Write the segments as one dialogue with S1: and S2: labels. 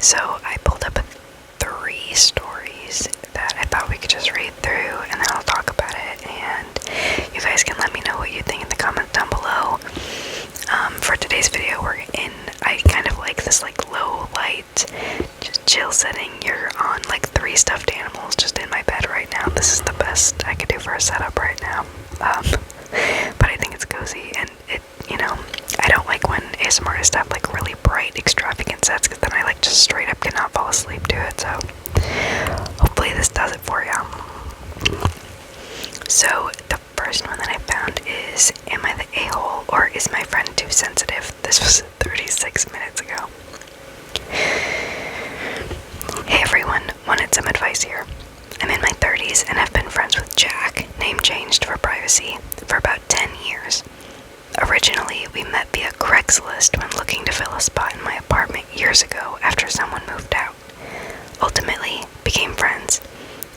S1: So I pulled up 3 stories that I thought we could just read through, and then I'll talk about it, and you guys can let me know what you think in the comments down below. For today's video, I kind of like this like low light, just chill setting. You're on like 3 stuffed animals just in my bed right now. This is the best I could do for a setup right now. But I think it's cozy, and I don't like when ASMR artists have like really bright, extravagant sets, because then I like just straight up cannot fall asleep to it. So hopefully this does it for you. So the first one that I found is, am I the a-hole, or is my friend too sensitive? This was 36 minutes ago. Hey everyone, wanted some advice here. I'm in my 30s and have been friends with Jack, name changed for privacy, for about 10 years. Originally, we met via Craigslist when looking to fill a spot in my apartment years ago after someone moved out. Ultimately, became friends,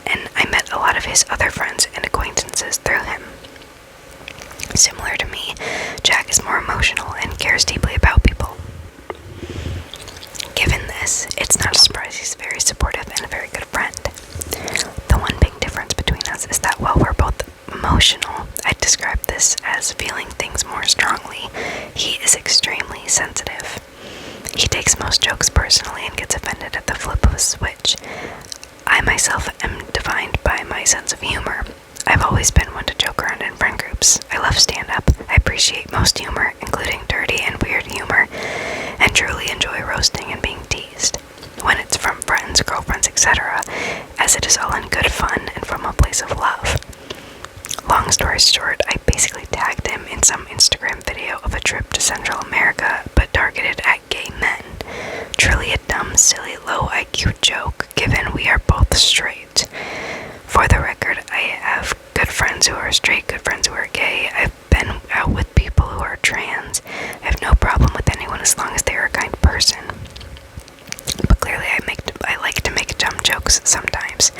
S1: and I met a lot of his other friends and acquaintances through him. Similar to me, Jack is more emotional and cares deeply about people. Given this, it's not a surprise he's very supportive and a very good friend. The one big difference between us is that while we're both emotional, I'd describe this as feeling things more strongly, he is extremely sensitive. He takes most jokes personally and gets offended at the flip of a switch. I myself am defined by my sense of humor. I've always been one to joke around in friend groups. I love stand-up. I appreciate most humor, including dirty and weird humor, and truly enjoy roasting and being teased, when it's from friends, girlfriends, etc., as it is all in good fun and from a place of love. Long story short, I basically tagged him in some Instagram video of a trip to Central America, but targeted at gay men. Truly a dumb, silly, low IQ joke, given we are both straight. For the record, I have good friends who are straight, good friends who are gay. I've been out with people who are trans. I have no problem with anyone as long as they are a kind person. But clearly I like to make dumb jokes sometimes.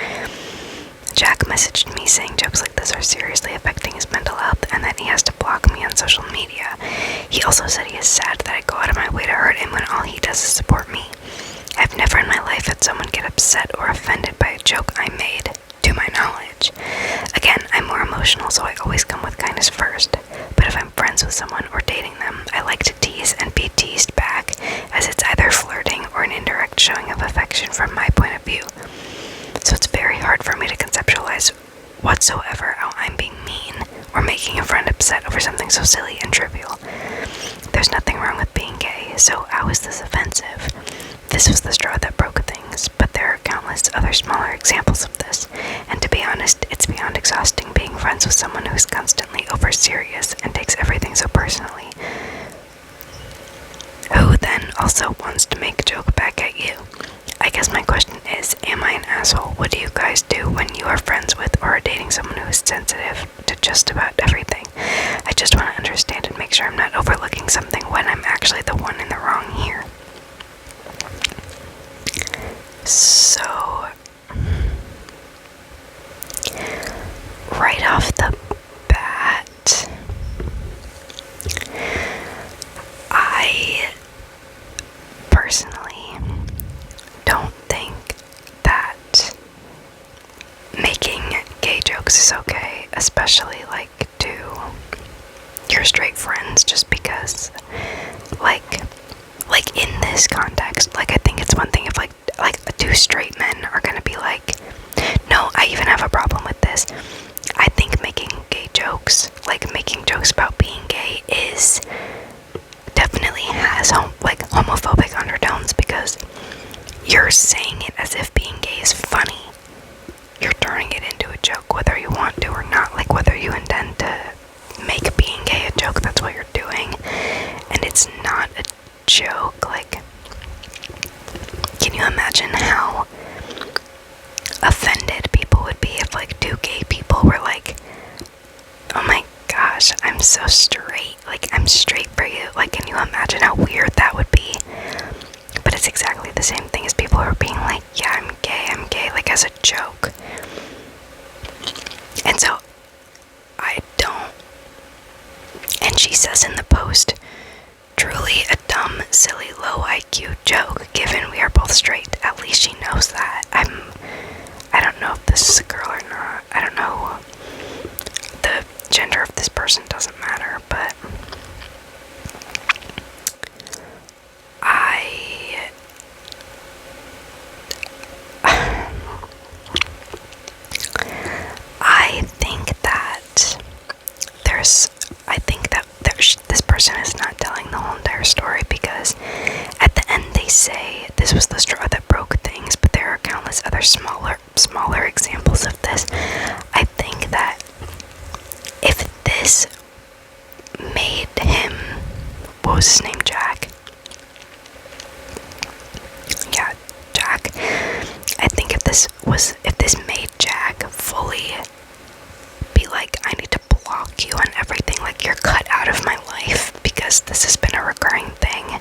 S1: Jack messaged me saying jokes like this are seriously affecting his mental health and that he has to block me on social media. He also said he is sad that I go out of my way to hurt him when all he does is support me. I've never in my life had someone get upset or offended by a joke I made, to my knowledge. Again, I'm more emotional, so I always come with kindness first. But if I'm friends with someone or dating them, I like to tease and be teased back, as it's either flirting or an indirect showing of affection from my point of view. So it's very hard for me to conceptualize whatsoever how I'm being mean or making a friend upset over something so silly and trivial. There's nothing wrong with being gay, so how is this offensive? This was the straw that broke things, but there are countless other smaller examples of this, and to be honest, it's beyond exhausting being friends with someone who's constantly over-serious and takes everything so personally, who then also wants to make a joke back at you. I guess my question is, am I an asshole? What do you guys do when you are friends with or are dating someone who is sensitive to just about everything? I just want to understand and make sure I'm not overlooking something when I'm actually the one in the wrong here. So, right off the bat, I personally don't think that making gay jokes is okay, especially like to your straight friends, just because like in this context, like I think it's one thing if like 2 straight men are gonna be like, no, I even have a problem with this. I think making gay jokes, like making jokes about being gay, is definitely has homophobic undertones, because you're saying it as if being gay is funny. You're turning it into a joke whether you want to or not, like whether you intend to make being gay a joke, that's what you're doing. And it's not a joke. Like, can you imagine how offended people would be if like 2 gay people were like, oh my gosh, I'm so straight, like I'm straight for you. Like, can you imagine how weird that would be? But it's exactly the same thing as people who are being like, yeah, I'm gay, like as a joke. And so I don't. And she says in the post, truly a dumb, silly, low IQ joke, given we are both straight. this was the straw that broke things, but there are countless other smaller examples of this. I think that if this made him, what was his name, Jack? Yeah, Jack. I think if this made Jack fully be like, I need to block you on everything, like you're cut out of my life because this has been a recurring thing,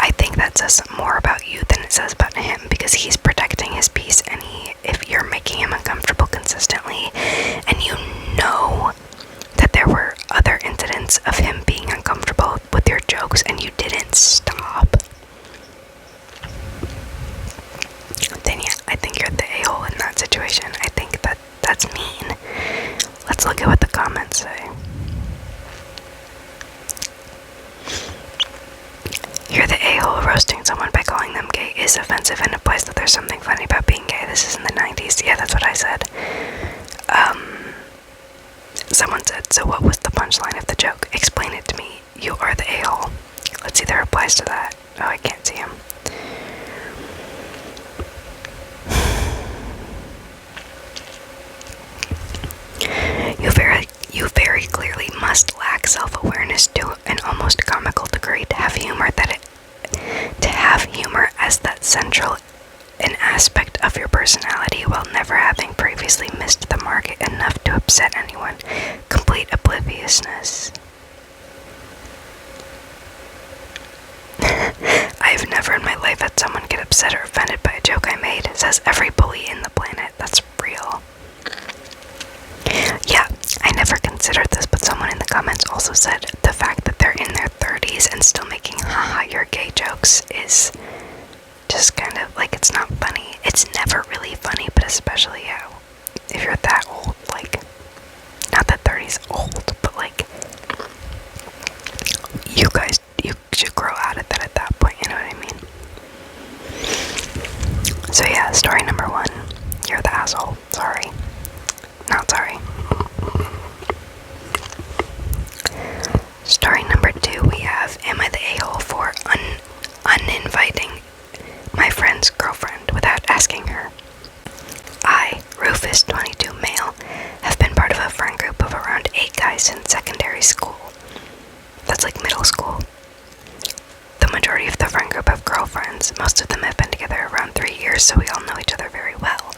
S1: I think that says more about you than it says about him, because he's protecting his peace, and if you're making him uncomfortable consistently, and you know that there were other incidents of him being uncomfortable with your jokes and you didn't stop, then yeah, I think you're the a-hole in that situation. I think that's mean. Let's look at what the comments say. You're the a-hole. Roasting someone by calling them gay is offensive and implies that there's something funny about being gay. This is in the 90s. Yeah, that's what I said. Someone said, so what was the punchline of the joke? Explain it to me. You are the a-hole. Let's see the replies to that. Oh, I can't see him. You very clearly must lack self-awareness to an almost comical degree to have humor as that central an aspect of your personality while never having previously missed the mark enough to upset anyone. Complete obliviousness. I've never in my life had someone get upset or offended by a joke I made, says every bully in the planet. That's real. Yeah, I never considered this, but someone in the comments also said the fact that they're in their 30s and still making haha you're gay jokes is just kind of like, it's not funny. It's never really funny, but especially if you're that old, like, not that 30's old, but like, you should grow out of that at that point, you know what I mean? So yeah, story number 1, you're the asshole. Sorry. Not sorry. Story number 2, we have, am I the a-hole for uninviting my friend's girlfriend without asking her? I, Rufus, 22, male, have been part of a friend group of around 8 guys since secondary school. That's like middle school. The majority of the friend group have girlfriends. Most of them have been together around 3 years, so we all know each other very well.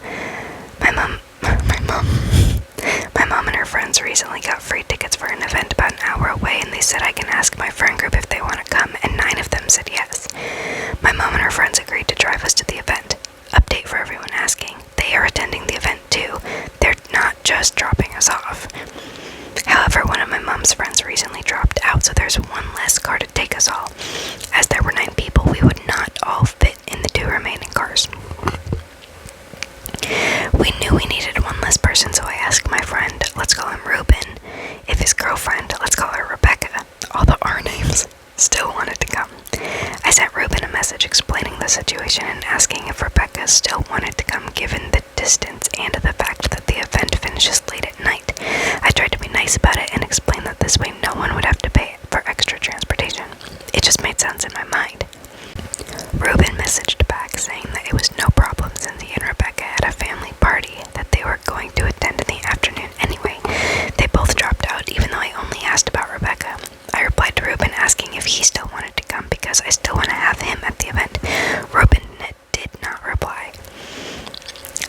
S1: My mom and her friends recently got free tickets for an event about an hour away, and they said I can ask my friend group if they want to come, and 9 of them said yes. My mom and her friends agreed to drive us to the event. Update for everyone asking. They are attending the event too. They're not just dropping us off. However, one of my mom's friends recently dropped out, so there's one less car to take us all. As there were 9 people, we would not all fit in the 2 remaining cars. We knew we needed one less person, so I asked my friend, let's call him Ruben, if his girlfriend, let's call her Rebecca, all the R names, still wanted to come. I sent Ruben a message explaining the situation and asking if Rebecca still wanted to come given the distance and the fact that the event finishes late at night. I tried to be nice about it and explain that this way no one would have to pay for extra transportation. It just made sense in my mind. Ruben messaged back saying that it was no problem since he and Rebecca had a family party that they were going to attend in the afternoon anyway. They both dropped out even though I only asked about Rebecca. I replied to Ruben asking if he still wanted to come because I still want to have him at the event. Ruben did not reply.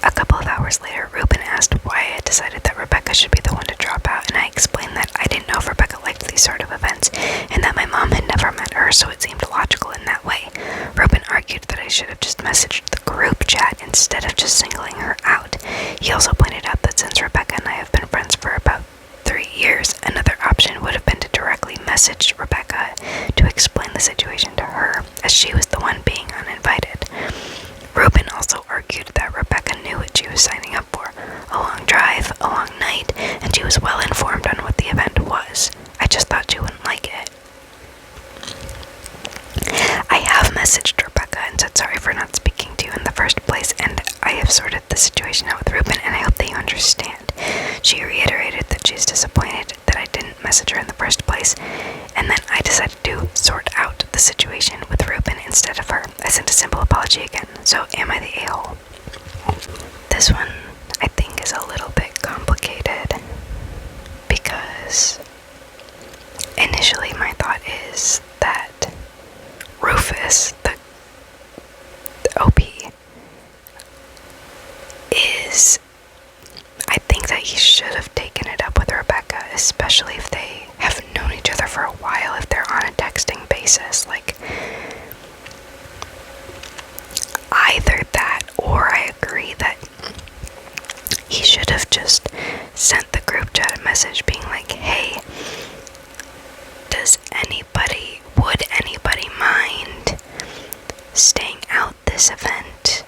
S1: A couple of hours later, Ruben asked why I had decided that Rebecca should be the one to drop out, and I explained that I didn't know if Rebecca liked these sort of events, and that my mom had never met her, so it seemed logical in that way. Ruben argued that I should have just messaged the group chat instead of just singling her out. He also pointed out that since Rebecca and I have been friends for about 3 years, another option would have been to directly message Rebecca to explain the situation to her, as she was the one being uninvited. Ruben also argued that Rebecca knew what she was signing up for, a long drive, a long night, and she was well informed on what the event was. I just thought she wouldn't like it. I have messaged Rebecca and said sorry for not speaking to you in the first place, and I have sorted the situation out with Ruben, and I hope that you understand. She reiterated that she's disappointed that I didn't message her in the first place, and then I decided to sort out the situation with Ruben instead of her. I sent a simple apology again. So, am I the a-hole? This one, I think, is a little bit complicated because initially my thought is that Rufus, the OP, is, I think that he should have taken it up with Rebecca, especially if they have known each other for a while, if they're on a texting basis. Like, either that, or I agree that he should have just sent the group chat a message being like, hey, would anybody mind staying out this event?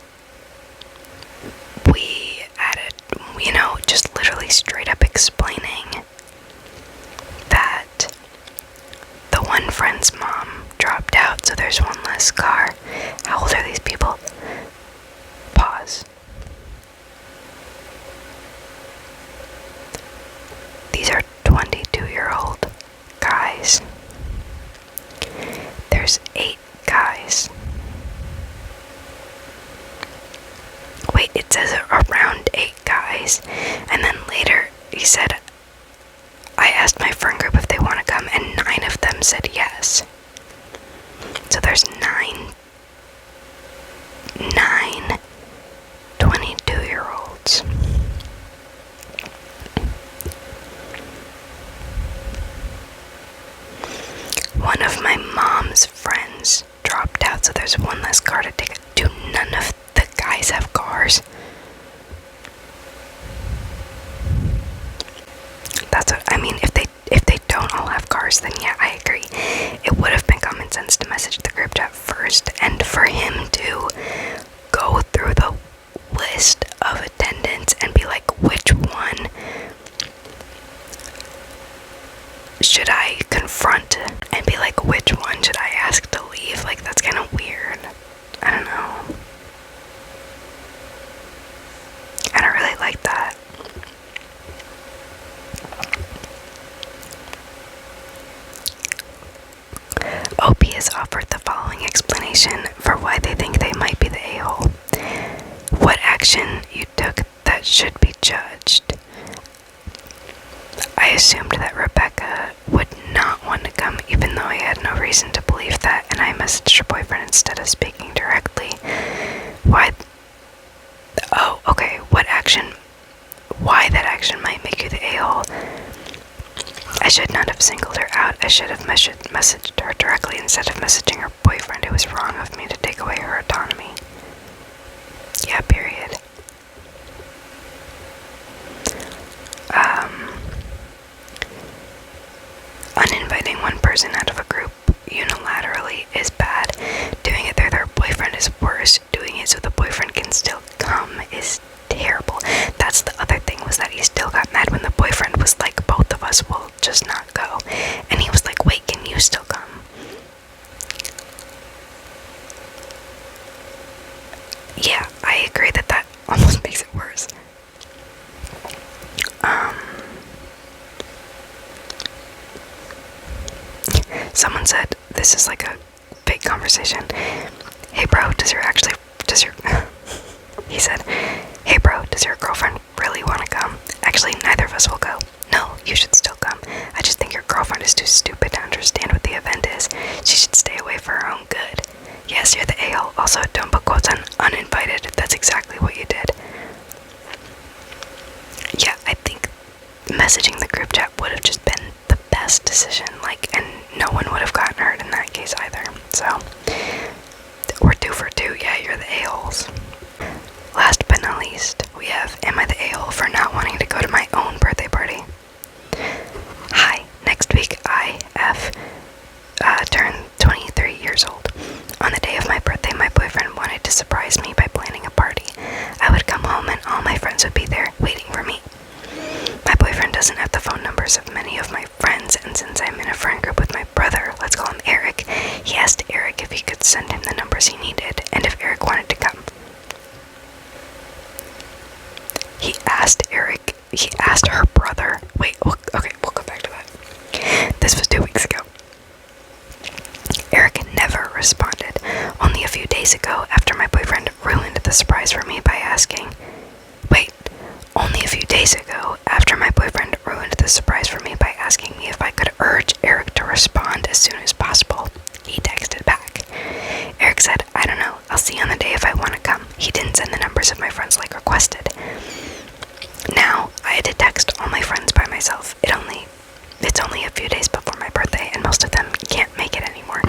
S1: We added, just literally straight up explaining that the one friend's mom dropped out, so there's one less car. How old are these people? Pause. These are 22-year-old guys. There's 8 guys. Wait, it says around 8 guys. And then later, he said, I asked my friend group if they want to come, and 9 of them said yes. So there's 9 22-year-olds. One of my mom's friends dropped out, so there's one less car to take. Do none of the guys have cars? That's what I mean. If they don't all have cars, then yeah, I agree. It would have been common sense to message the group chat first, and for him to go through the list of attendants and be like, which one should I confront, and be like, which one should I ask to leave? Like, that's kind of weird. I don't know. I don't really like that. OP has offered the following explanation for why they think they might be the a-hole. What action you took that should be judged? I assumed that Rebecca would not want to come, even though I had no reason to believe that, and I messaged her boyfriend instead of speaking directly. Why? Oh, okay. Why that action might make you the a-hole? I should not have singled her out. I should have messaged her directly instead of messaging her boyfriend. It was wrong of me to take away her autonomy. Yeah, period. Uninviting one person out of a group unilaterally is bad. Doing it through their boyfriend is worse. Doing it so the boyfriend can still come is terrible. That's the other thing, was that he still got mad when the boyfriend was like, both of us will just not go. And he was like, wait, can you still come? Yeah, I agree that almost makes it worse. Someone said, this is like a big conversation. Hey bro, he said, hey bro, does your girlfriend really want to come? Actually, neither of us will go. No, you should still come. I just think your girlfriend is too stupid to understand what the event is. She should stay away for her own good. Yes, you're the a-hole. Also, don't put quotes on uninvited. That's exactly what you did. Yeah, I think messaging the group chat would have just been the best decision, and no one would have gotten hurt in that case either. So, we're 2 for 2. Yeah, you're the a-holes. Last but not least, we have, am I the a-hole for not wanting to go to my own birthday party? Hi, next week I turn 23 years old. On the day of my birthday, my boyfriend wanted to surprise me by planning a party. I would come home and all my friends would be there waiting for me. My boyfriend doesn't have the phone numbers of many of my friends, and since I'm in a friend group with my brother, let's call him Eric, he asked Eric if he could send him the numbers he needed, and if Eric wanted to come. He asked her brother. Wait, okay, we'll go back to that. This was 2 weeks ago. Eric never responded. said, I don't know, I'll see you on the day if I want to come. He didn't send the numbers of my friends like requested. Now, I had to text all my friends by myself. It's only a few days before my birthday, and most of them can't make it anymore.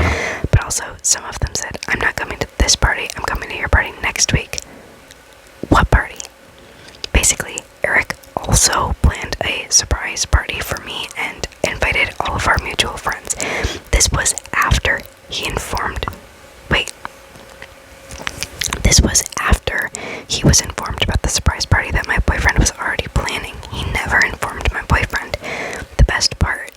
S1: But also, some of them said, I'm not coming to this party, I'm coming to your party next week. What party? Basically, Eric also planned a surprise party for me and invited all of our mutual friends. This was after he informed... This was after he was informed about the surprise party that my boyfriend was already planning. He never informed my boyfriend. The best part,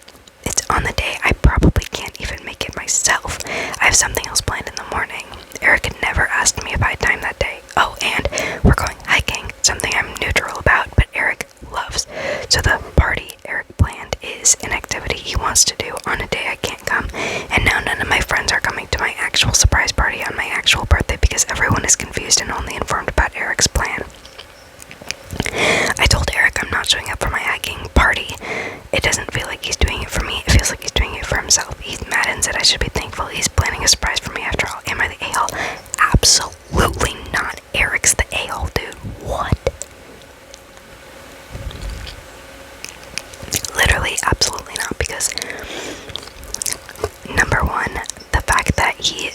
S1: it's on the day I probably can't even make it myself. I have something else planned in the morning. Eric had never asked me if I had time that day. Oh, and we're going hiking, something I'm neutral about, but Eric loves. So the party Eric planned is an activity he wants to do on a day I can't come, and now none of my friends are coming to my actual surprise party on my actual birthday because everyone is confused and only informed about Eric's plan. I told Eric I'm not showing up for my hiking party. It doesn't feel like he's doing it for me, it feels like he's doing it for himself. He's mad and said I should be thankful he's planning a surprise for me after all. Am I the a-hole? Absolutely not. Eric's the a-hole, dude. What? Literally, absolutely not, because number one, the fact that he,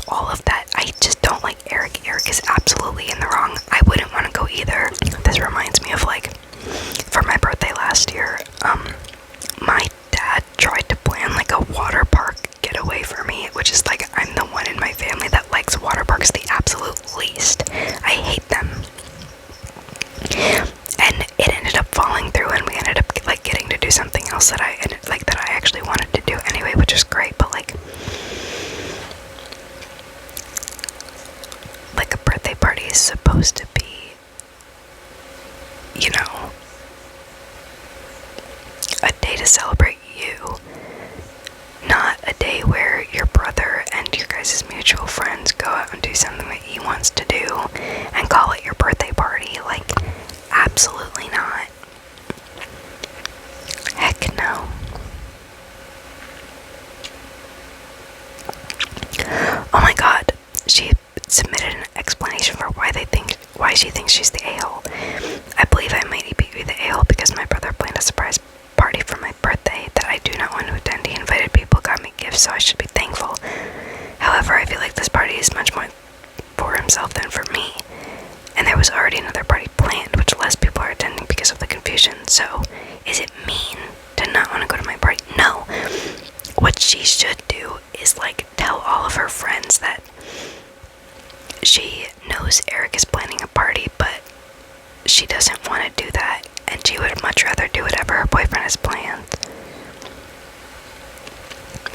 S1: all of that, I just don't like Eric. Eric is absolutely in the wrong. I wouldn't want to go either. This reminds me of, for my birthday last year, my dad tried to plan, a water park getaway for me, which is, I'm the one in my family that likes water parks the absolute least. I hate them. And it ended up falling through, and we ended up, getting to do something else that I actually wanted to do anyway, which is great, but, a birthday party is supposed to be, a day to celebrate you, not a day where your brother and your guys' mutual friends go out and do something that he wants to do and call it your birthday party. Absolutely not. Heck no. Oh my god, she submitted an explanation for why she thinks she's the a-hole. I believe I might be the a-hole because my brother planned a surprise party for my birthday that I do not want to attend. He invited people, got me gifts, so I should be thankful. However, I feel like this party is much more for himself than for me. And there was already another party planned, which less people are attending because of the confusion. So, is it mean to not want to go to my party? No. What she should do is, tell all of her friends that she knows Eric is planning a party, but she doesn't want to do that, and she would much rather do whatever her boyfriend has planned.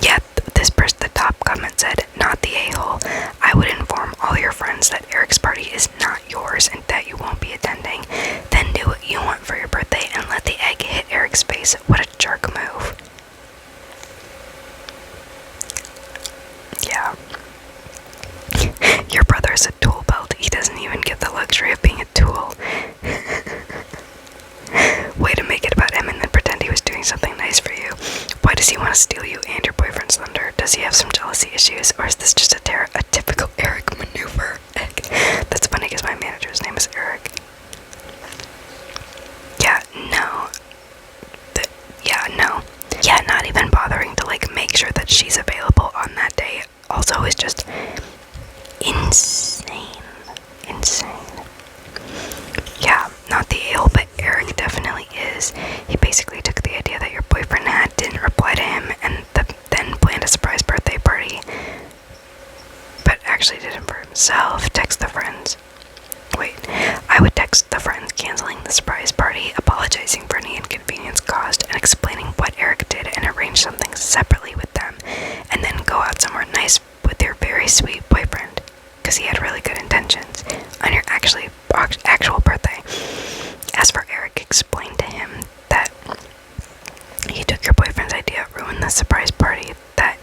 S1: Yeah, the top comment said, not the a-hole. I would inform all your friends that Eric's party is not yours and that you won't be attending. Then do what you want for your birthday and let the egg hit Eric's face. What a jerk move. Yeah. Your brother's a tool belt. He doesn't even get the luxury of being a tool. Way to make it about him and then pretend he was doing something nice for you. Why does he want to steal you and your boyfriend's thunder? Does he have some jealousy issues, or is this just a typical Eric maneuver? That's funny because my manager's name is Eric. Yeah, no. Yeah, not even bothering to make sure that she's available on that day also is just insane. Yeah, not the ale, but Eric definitely is. He basically took the idea that your boyfriend didn't reply to him, and then planned a surprise birthday party, but actually did it for himself. Text the friends. I would text the friends canceling the surprise party, apologizing for any inconvenience caused, and explaining what Eric did, and arrange something separately with them, and then go out somewhere nice with your very sweet boyfriend, because he had really good intentions, on your actual birthday. As for Eric, explained to him that he took your boyfriend's idea, ruined the surprise party that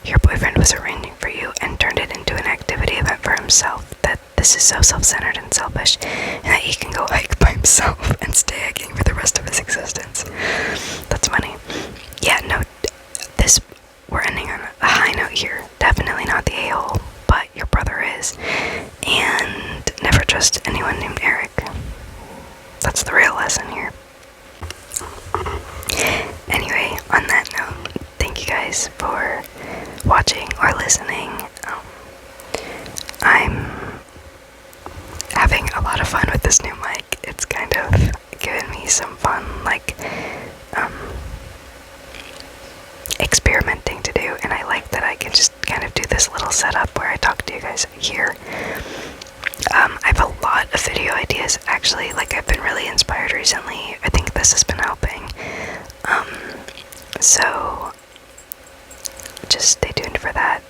S1: your boyfriend was arranging for you, and turned it into an activity event for himself, that this is so self-centered and selfish, and that he can go hike by himself and stay hiking for the rest of his existence. That's funny. Yeah, no, we're ending on here. Definitely not the a-hole, but your brother is. And never trust anyone named Eric. That's the real lesson here. Anyway, on that note, thank you guys for watching or listening. I'm having a lot of fun with this new mic. It's kind of given me some fun, like, experimenting to do, and I like that I can just kind of do this little setup where I talk to you guys here. I have a lot of video ideas, actually. Like, I've been really inspired recently. I think this has been helping. So just stay tuned for that.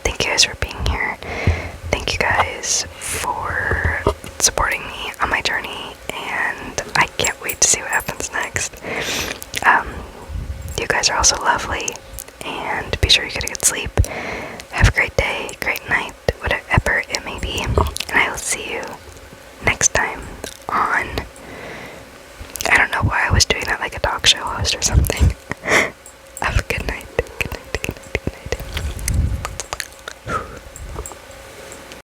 S1: Thank you guys for being here. Thank you guys for supporting me on my journey, and I can't wait to see what happens next. You guys are also lovely, and be sure you get a good sleep. Have a great day, great night, whatever it may be, and I will see you next time on... I don't know why I was doing that like a talk show host or something.